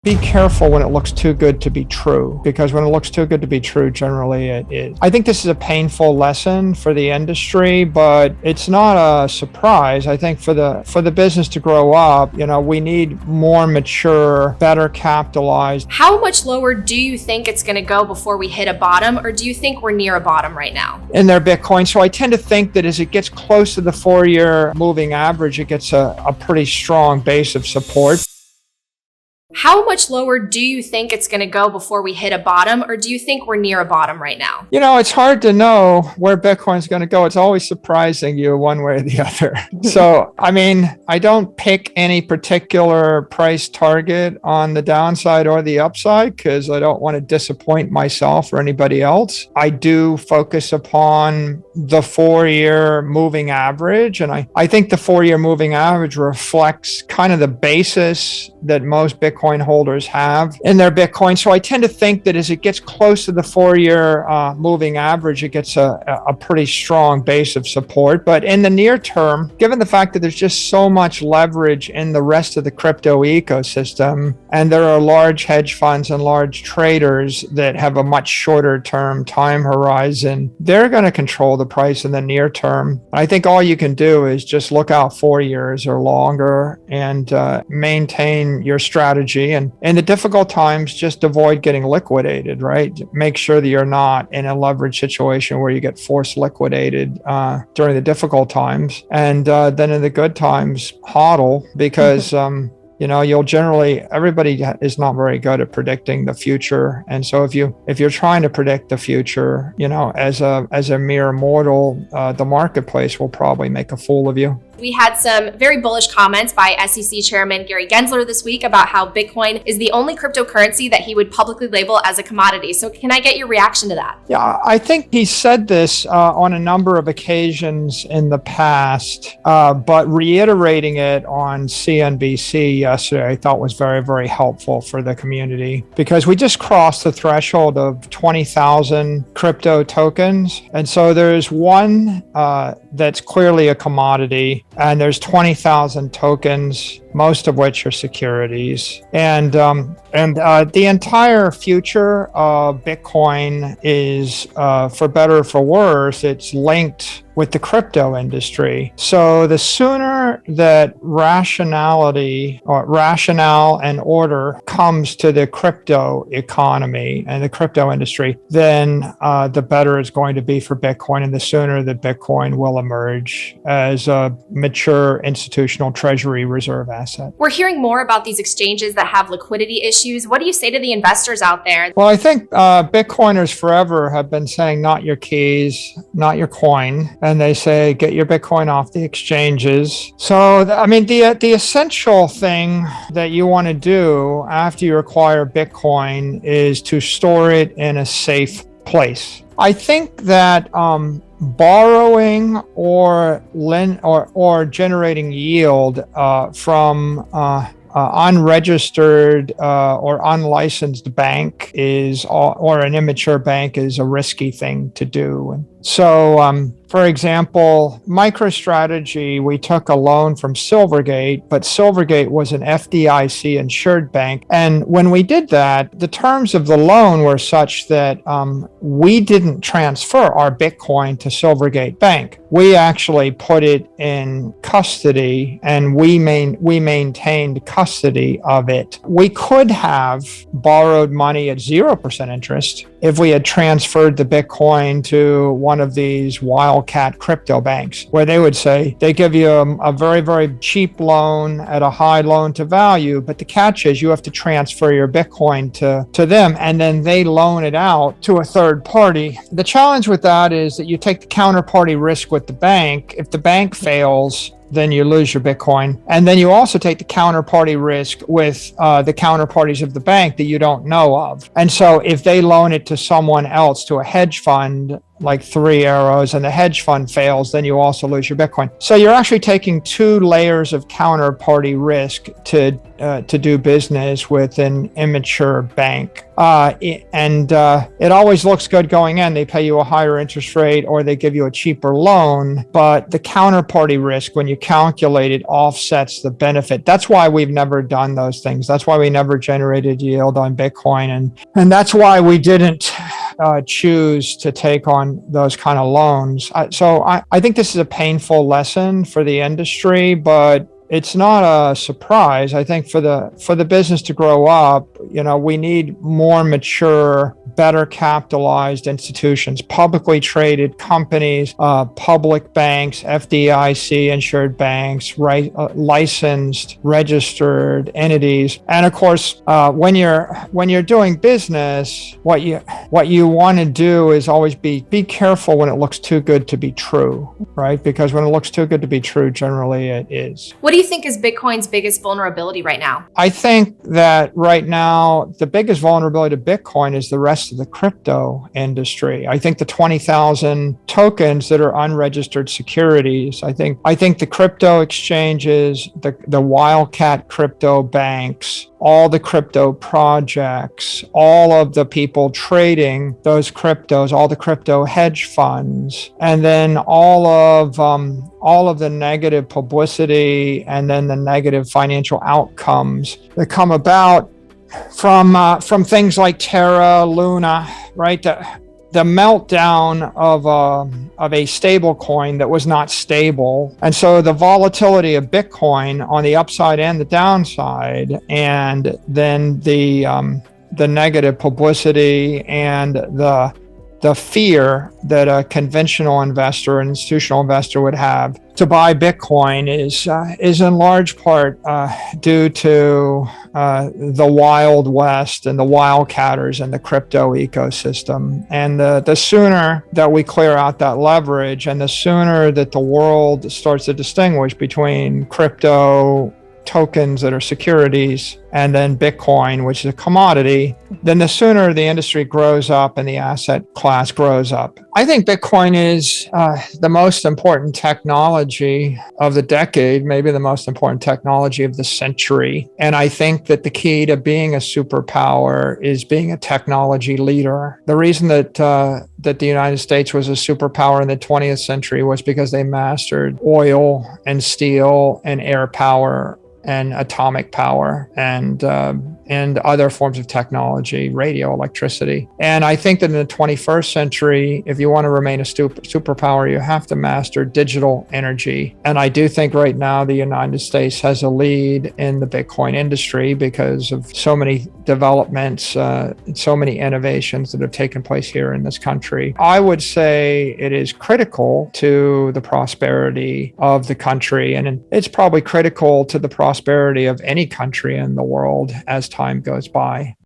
Be careful when it looks too good to be true, because when it looks too good to be true, generally it is. I think this is a painful lesson for the industry, but it's not a surprise. I think for the business to grow up, we need more mature, better capitalized. How much lower do you think it's going to go before we hit a bottom, or do you think we're near a bottom right now? In their Bitcoin. So I tend to think that as it gets close to the 4-year moving average, it gets a pretty strong base of support. How much lower do you think it's going to go before we hit a bottom, or do you think we're near a bottom right now? It's hard to know where Bitcoin's going to go. It's always surprising you one way or the other. So, I don't pick any particular price target on the downside or the upside because I don't want to disappoint myself or anybody else. I do focus upon the 4-year moving average. And I think the 4-year moving average reflects kind of the basis that most Bitcoin holders have in their Bitcoin. So I tend to think that as it gets close to the 4-year moving average, it gets a pretty strong base of support. But in the near term, given the fact that there's just so much leverage in the rest of the crypto ecosystem, and there are large hedge funds and large traders that have a much shorter term time horizon, they're going to control the price in the near term. I think all you can do is just look out 4 years or longer and maintain your strategy. And in the difficult times, just avoid getting liquidated, right? Make sure that you're not in a leverage situation where you get forced liquidated during the difficult times. And then in the good times, hodl, because you'll generally, everybody is not very good at predicting the future. And so if you're trying to predict the future, as a mere mortal, the marketplace will probably make a fool of you. We had some very bullish comments by SEC Chairman Gary Gensler this week about how Bitcoin is the only cryptocurrency that he would publicly label as a commodity. So can I get your reaction to that? Yeah, I think he said this on a number of occasions in the past, but reiterating it on CNBC yesterday, I thought was very, very helpful for the community, because we just crossed the threshold of 20,000 crypto tokens. And so there's one that's clearly a commodity, and there's 20,000 tokens, most of which are securities. And the entire future of Bitcoin is, for better or for worse, it's linked with the crypto industry. So the sooner that rationale and order comes to the crypto economy and the crypto industry, then the better it's going to be for Bitcoin, and the sooner that Bitcoin will emerge as a mature institutional treasury reserve asset. We're hearing more about these exchanges that have liquidity issues. What do you say to the investors out there? Well, I think Bitcoiners forever have been saying, not your keys, not your coin. And they say, get your Bitcoin off the exchanges. So, the essential thing that you want to do after you acquire Bitcoin is to store it in a safe place. I think that borrowing or generating yield from unregistered or unlicensed bank or an immature bank is a risky thing to do. And so, for example, MicroStrategy, we took a loan from Silvergate, but Silvergate was an FDIC insured bank. And when we did that, the terms of the loan were such that we didn't transfer our Bitcoin to Silvergate Bank. We actually put it in custody, and we maintained custody of it. We could have borrowed money at 0% interest if we had transferred the Bitcoin to one of these wildcat crypto banks, where they would say they give you a very, very cheap loan at a high loan to value, but the catch is you have to transfer your Bitcoin to them, and then they loan it out to a third party. The challenge with that is that you take the counterparty risk with the bank. If the bank fails, then you lose your Bitcoin. And then you also take the counterparty risk with the counterparties of the bank that you don't know of. And so if they loan it to someone else, to a hedge fund, like 3 arrows and the hedge fund fails, then you also lose your Bitcoin. So you're actually taking 2 layers of counterparty risk to do business with an immature bank. It always looks good going in. They pay you a higher interest rate or they give you a cheaper loan, but the counterparty risk, when you calculate it, offsets the benefit. That's why we've never done those things. That's why we never generated yield on Bitcoin. And that's why we didn't choose to take on those kind of loans. So I think this is a painful lesson for the industry, but it's not a surprise. I think for the business to grow up, we need more mature, better capitalized institutions, publicly traded companies, public banks, FDIC insured banks, licensed, registered entities. And of course, when you're doing business, what you want to do is always be careful when it looks too good to be true, right? Because when it looks too good to be true, generally it is. What do you think is Bitcoin's biggest vulnerability right now? I think that right now, the biggest vulnerability to Bitcoin is the rest of the crypto industry. I think the 20,000 tokens that are unregistered securities, I think the crypto exchanges, the wildcat crypto banks, all the crypto projects, all of the people trading those cryptos, all the crypto hedge funds, and then all of the negative publicity and then the negative financial outcomes that come about from things like Terra, Luna, right? The meltdown of a stable coin that was not stable. And so the volatility of Bitcoin on the upside and the downside, and then the negative publicity and the fear that a conventional investor, an institutional investor would have to buy Bitcoin is in large part due to the Wild West and the wildcatters in the crypto ecosystem. And the sooner that we clear out that leverage and the sooner that the world starts to distinguish between crypto tokens that are securities and then Bitcoin, which is a commodity, then the sooner the industry grows up and the asset class grows up. I think Bitcoin is the most important technology of the decade, maybe the most important technology of the century. And I think that the key to being a superpower is being a technology leader. The reason that the United States was a superpower in the 20th century was because they mastered oil and steel and air power and atomic power and other forms of technology, radio, electricity. And I think that in the 21st century, if you want to remain a superpower, you have to master digital energy. And I do think right now the United States has a lead in the Bitcoin industry because of so many developments, so many innovations that have taken place here in this country. I would say it is critical to the prosperity of the country, and it's probably critical to the prosperity of any country in the world as time goes by.